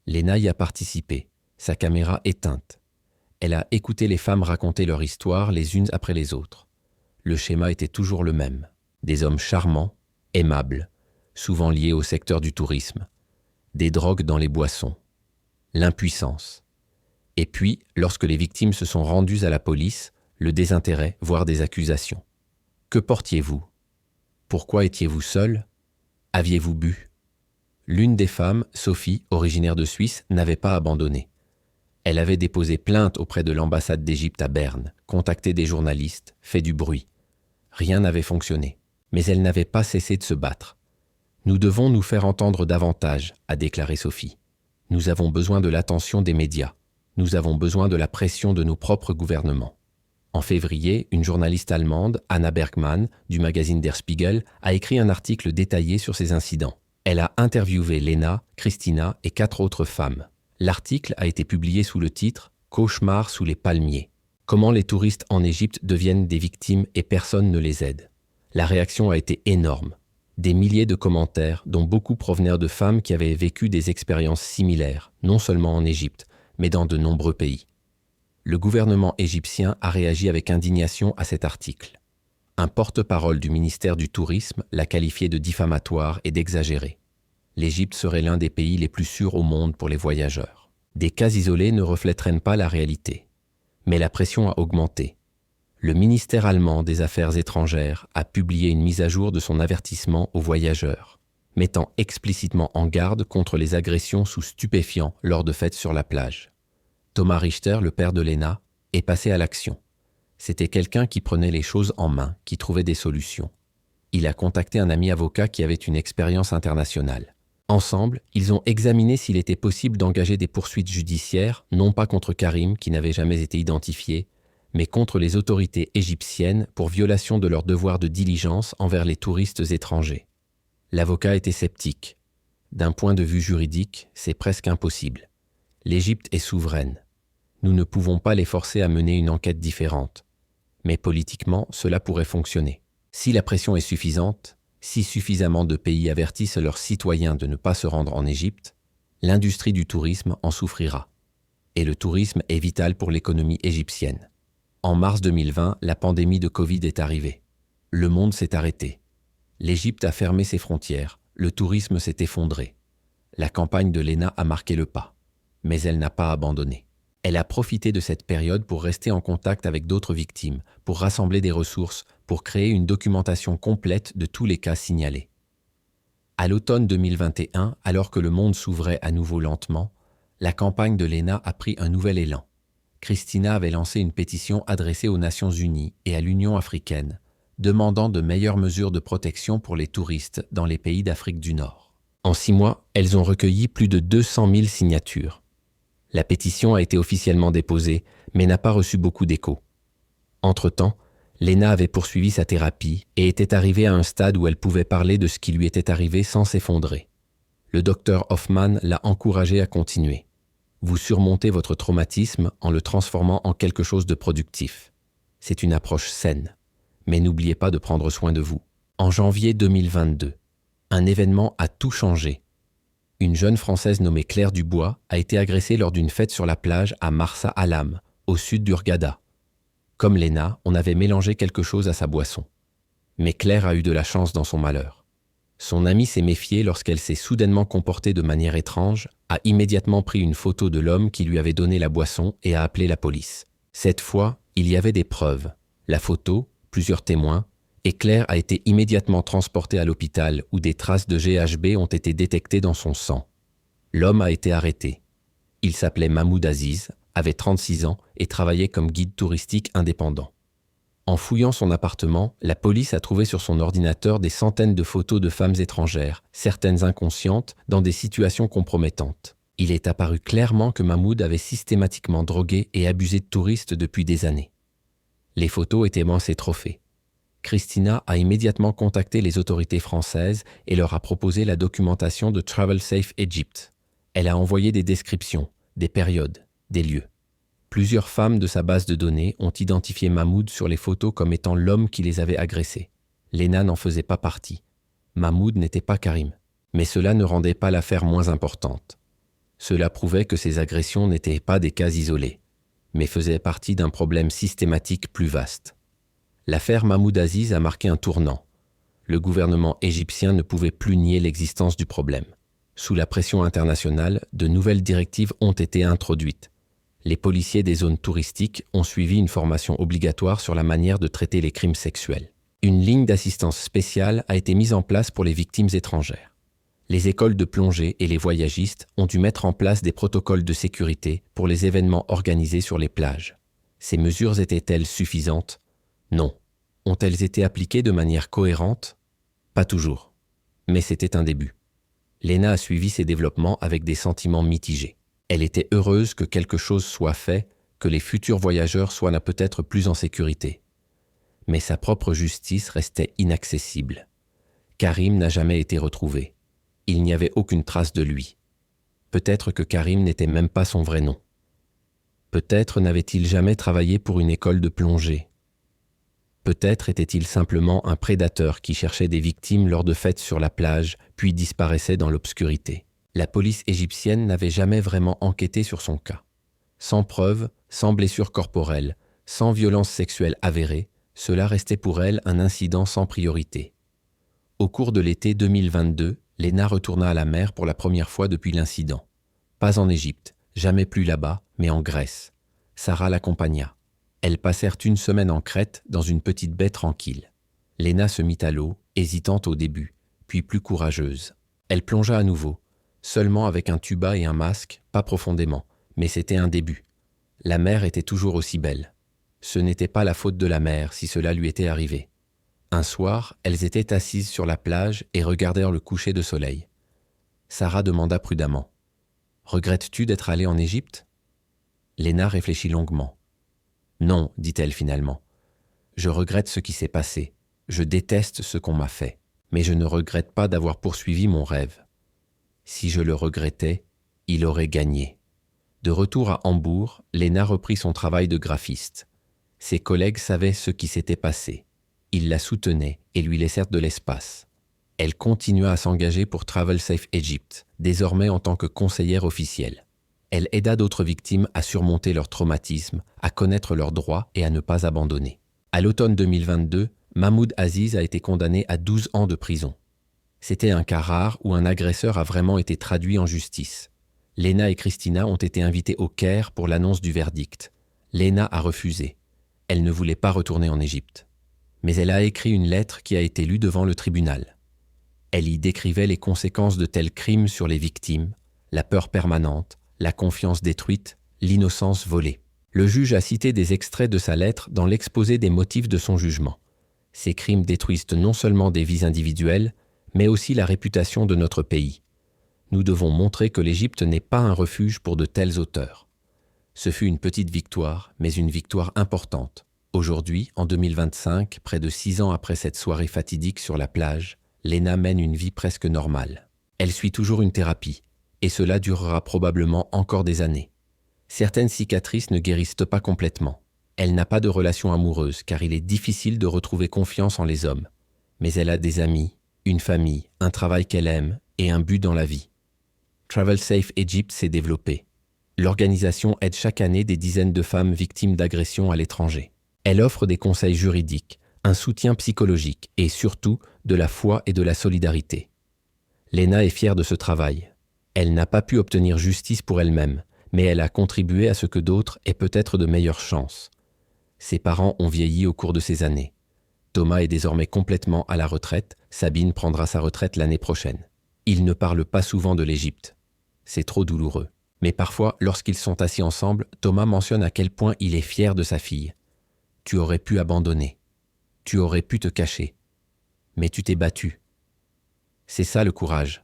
Léna y a participé, sa caméra éteinte. Elle a écouté les femmes raconter leur histoire les unes après les autres. Le schéma était toujours le même. Des hommes charmants, aimables, souvent liés au secteur du tourisme. Des drogues dans les boissons. L'impuissance. Et puis, lorsque les victimes se sont rendues à la police, le désintérêt, voire des accusations. Que portiez-vous ? Pourquoi étiez-vous seul ? Aviez-vous bu ? L'une des femmes, Sophie, originaire de Suisse, n'avait pas abandonné. Elle avait déposé plainte auprès de l'ambassade d'Égypte à Berne, contacté des journalistes, fait du bruit. Rien n'avait fonctionné, mais elle n'avait pas cessé de se battre. « Nous devons nous faire entendre davantage », a déclaré Sophie. « Nous avons besoin de l'attention des médias. Nous avons besoin de la pression de nos propres gouvernements. » En février, une journaliste allemande, Anna Bergmann, du magazine Der Spiegel, a écrit un article détaillé sur ces incidents. Elle a interviewé Léna, Christina et 4 autres femmes. L'article a été publié sous le titre « Cauchemar sous les palmiers ». Comment les touristes en Égypte deviennent des victimes et personne ne les aide. La réaction a été énorme. Des milliers de commentaires, dont beaucoup provenaient de femmes qui avaient vécu des expériences similaires, non seulement en Égypte, mais dans de nombreux pays. Le gouvernement égyptien a réagi avec indignation à cet article. Un porte-parole du ministère du Tourisme l'a qualifié de diffamatoire et d'exagéré. L'Égypte serait l'un des pays les plus sûrs au monde pour les voyageurs. Des cas isolés ne reflèteraient pas la réalité. Mais la pression a augmenté. Le ministère allemand des Affaires étrangères a publié une mise à jour de son avertissement aux voyageurs, mettant explicitement en garde contre les agressions sous stupéfiants lors de fêtes sur la plage. Thomas Richter, le père de Léna, est passé à l'action. C'était quelqu'un qui prenait les choses en main, qui trouvait des solutions. Il a contacté un ami avocat qui avait une expérience internationale. Ensemble, ils ont examiné s'il était possible d'engager des poursuites judiciaires, non pas contre Karim, qui n'avait jamais été identifié, mais contre les autorités égyptiennes pour violation de leur devoir de diligence envers les touristes étrangers. L'avocat était sceptique. D'un point de vue juridique, c'est presque impossible. L'Égypte est souveraine. Nous ne pouvons pas les forcer à mener une enquête différente. Mais politiquement, cela pourrait fonctionner. Si la pression est suffisante, si suffisamment de pays avertissent leurs citoyens de ne pas se rendre en Égypte, l'industrie du tourisme en souffrira. Et le tourisme est vital pour l'économie égyptienne. En mars 2020, la pandémie de Covid est arrivée. Le monde s'est arrêté. L'Égypte a fermé ses frontières. Le tourisme s'est effondré. La campagne de Léna a marqué le pas. Mais elle n'a pas abandonné. Elle a profité de cette période pour rester en contact avec d'autres victimes, pour rassembler des ressources, pour créer une documentation complète de tous les cas signalés. À l'automne 2021, alors que le monde s'ouvrait à nouveau lentement, la campagne de Léna a pris un nouvel élan. Christina avait lancé une pétition adressée aux Nations Unies et à l'Union africaine, demandant de meilleures mesures de protection pour les touristes dans les pays d'Afrique du Nord. En 6 mois, elles ont recueilli plus de 200 000 signatures. La pétition a été officiellement déposée, mais n'a pas reçu beaucoup d'écho. Entre-temps, Léna avait poursuivi sa thérapie et était arrivée à un stade où elle pouvait parler de ce qui lui était arrivé sans s'effondrer. Le docteur Hoffman l'a encouragée à continuer. Vous surmontez votre traumatisme en le transformant en quelque chose de productif. C'est une approche saine. Mais n'oubliez pas de prendre soin de vous. En janvier 2022, un événement a tout changé. Une jeune Française nommée Claire Dubois a été agressée lors d'une fête sur la plage à Marsa Alam, au sud d'Hurghada. Comme Léna, on avait mélangé quelque chose à sa boisson. Mais Claire a eu de la chance dans son malheur. Son amie s'est méfiée lorsqu'elle s'est soudainement comportée de manière étrange, a immédiatement pris une photo de l'homme qui lui avait donné la boisson et a appelé la police. Cette fois, il y avait des preuves. La photo, plusieurs témoins, et Claire a été immédiatement transportée à l'hôpital où des traces de GHB ont été détectées dans son sang. L'homme a été arrêté. Il s'appelait Mahmoud Aziz, avait 36 ans et travaillait comme guide touristique indépendant. En fouillant son appartement, la police a trouvé sur son ordinateur des centaines de photos de femmes étrangères, certaines inconscientes, dans des situations compromettantes. Il est apparu clairement que Mahmoud avait systématiquement drogué et abusé de touristes depuis des années. Les photos étaient ses trophées. Christina a immédiatement contacté les autorités françaises et leur a proposé la documentation de Travel Safe Egypt. Elle a envoyé des descriptions, des périodes, des lieux. Plusieurs femmes de sa base de données ont identifié Mahmoud sur les photos comme étant l'homme qui les avait agressés. Léna n'en faisait pas partie. Mahmoud n'était pas Karim. Mais cela ne rendait pas l'affaire moins importante. Cela prouvait que ces agressions n'étaient pas des cas isolés, mais faisaient partie d'un problème systématique plus vaste. L'affaire Mahmoud Aziz a marqué un tournant. Le gouvernement égyptien ne pouvait plus nier l'existence du problème. Sous la pression internationale, de nouvelles directives ont été introduites. Les policiers des zones touristiques ont suivi une formation obligatoire sur la manière de traiter les crimes sexuels. Une ligne d'assistance spéciale a été mise en place pour les victimes étrangères. Les écoles de plongée et les voyagistes ont dû mettre en place des protocoles de sécurité pour les événements organisés sur les plages. Ces mesures étaient-elles suffisantes? Non. Ont-elles été appliquées de manière cohérente? Pas toujours. Mais c'était un début. Léna a suivi ces développements avec des sentiments mitigés. Elle était heureuse que quelque chose soit fait, que les futurs voyageurs soient peut-être plus en sécurité. Mais sa propre justice restait inaccessible. Karim n'a jamais été retrouvé. Il n'y avait aucune trace de lui. Peut-être que Karim n'était même pas son vrai nom. Peut-être n'avait-il jamais travaillé pour une école de plongée. Peut-être était-il simplement un prédateur qui cherchait des victimes lors de fêtes sur la plage, puis disparaissait dans l'obscurité. La police égyptienne n'avait jamais vraiment enquêté sur son cas. Sans preuves, sans blessures corporelles, sans violence sexuelle avérée, cela restait pour elle un incident sans priorité. Au cours de l'été 2022, Léna retourna à la mer pour la première fois depuis l'incident. Pas en Égypte, jamais plus là-bas, mais en Grèce. Sarah l'accompagna. Elles passèrent une semaine en Crète, dans une petite baie tranquille. Léna se mit à l'eau, hésitante au début, puis plus courageuse. Elle plongea à nouveau, seulement avec un tuba et un masque, pas profondément, mais c'était un début. La mer était toujours aussi belle. Ce n'était pas la faute de la mer si cela lui était arrivé. Un soir, elles étaient assises sur la plage et regardèrent le coucher de soleil. Sarah demanda prudemment « Regrettes-tu d'être allée en Égypte ?» Léna réfléchit longuement. « Non, dit-elle finalement. Je regrette ce qui s'est passé. Je déteste ce qu'on m'a fait. Mais je ne regrette pas d'avoir poursuivi mon rêve. Si je le regrettais, il aurait gagné. » De retour à Hambourg, Léna reprit son travail de graphiste. Ses collègues savaient ce qui s'était passé. Ils la soutenaient et lui laissèrent de l'espace. Elle continua à s'engager pour Travel Safe Egypt, désormais en tant que conseillère officielle. Elle aida d'autres victimes à surmonter leur traumatisme, à connaître leurs droits et à ne pas abandonner. À l'automne 2022, Mahmoud Aziz a été condamné à 12 ans de prison. C'était un cas rare où un agresseur a vraiment été traduit en justice. Léna et Christina ont été invitées au Caire pour l'annonce du verdict. Léna a refusé. Elle ne voulait pas retourner en Égypte. Mais elle a écrit une lettre qui a été lue devant le tribunal. Elle y décrivait les conséquences de tels crimes sur les victimes, la peur permanente, la confiance détruite, l'innocence volée. Le juge a cité des extraits de sa lettre dans l'exposé des motifs de son jugement. Ces crimes détruisent non seulement des vies individuelles, mais aussi la réputation de notre pays. Nous devons montrer que l'Égypte n'est pas un refuge pour de tels auteurs. Ce fut une petite victoire, mais une victoire importante. Aujourd'hui, en 2025, près de 6 ans après cette soirée fatidique sur la plage, Léna mène une vie presque normale. Elle suit toujours une thérapie, et cela durera probablement encore des années. Certaines cicatrices ne guérissent pas complètement. Elle n'a pas de relation amoureuse, car il est difficile de retrouver confiance en les hommes. Mais elle a des amis, une famille, un travail qu'elle aime, et un but dans la vie. Travel Safe Egypt s'est développé. L'organisation aide chaque année des dizaines de femmes victimes d'agressions à l'étranger. Elle offre des conseils juridiques, un soutien psychologique et surtout de la foi et de la solidarité. Léna est fière de ce travail. Elle n'a pas pu obtenir justice pour elle-même, mais elle a contribué à ce que d'autres aient peut-être de meilleures chances. Ses parents ont vieilli au cours de ces années. Thomas est désormais complètement à la retraite, Sabine prendra sa retraite l'année prochaine. Ils ne parlent pas souvent de l'Égypte. C'est trop douloureux. Mais parfois, lorsqu'ils sont assis ensemble, Thomas mentionne à quel point il est fier de sa fille. « Tu aurais pu abandonner. Tu aurais pu te cacher. Mais tu t'es battue. » C'est ça le courage.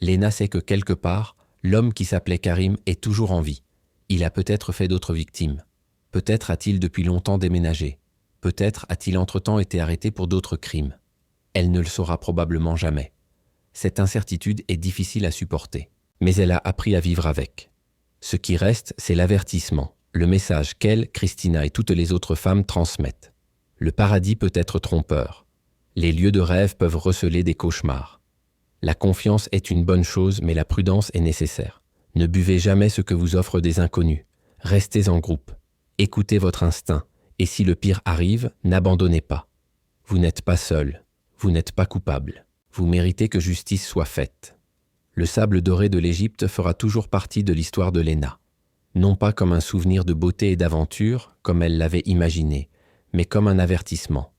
Léna sait que quelque part, L'homme qui s'appelait Karim est toujours en vie. Il a peut-être fait d'autres victimes. Peut-être a-t-il depuis longtemps déménagé. Peut-être a-t-il entre-temps été arrêté pour d'autres crimes. Elle ne le saura probablement jamais. Cette incertitude est difficile à supporter, mais elle a appris à vivre avec. Ce qui reste, c'est l'avertissement, le message qu'elle, Christina et toutes les autres femmes transmettent. Le paradis peut être trompeur. Les lieux de rêve peuvent receler des cauchemars. La confiance est une bonne chose, mais la prudence est nécessaire. Ne buvez jamais ce que vous offrent des inconnus. Restez en groupe. Écoutez votre instinct, et si le pire arrive, n'abandonnez pas. Vous n'êtes pas seul, vous n'êtes pas coupable. Vous méritez que justice soit faite. Le sable doré de l'Égypte fera toujours partie de l'histoire de Léna. Non pas comme un souvenir de beauté et d'aventure, comme elle l'avait imaginé, mais comme un avertissement.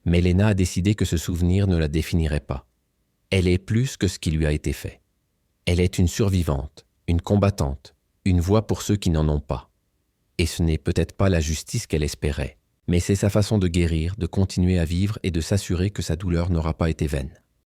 Mais Léna a décidé que ce souvenir ne la définirait pas. Elle est plus que ce qui lui a été fait. Elle est une survivante, une combattante, une voix pour ceux qui n'en ont pas. Et ce n'est peut-être pas la justice qu'elle espérait, mais c'est sa façon de guérir, de continuer à vivre et de s'assurer que sa douleur n'aura pas été vaine.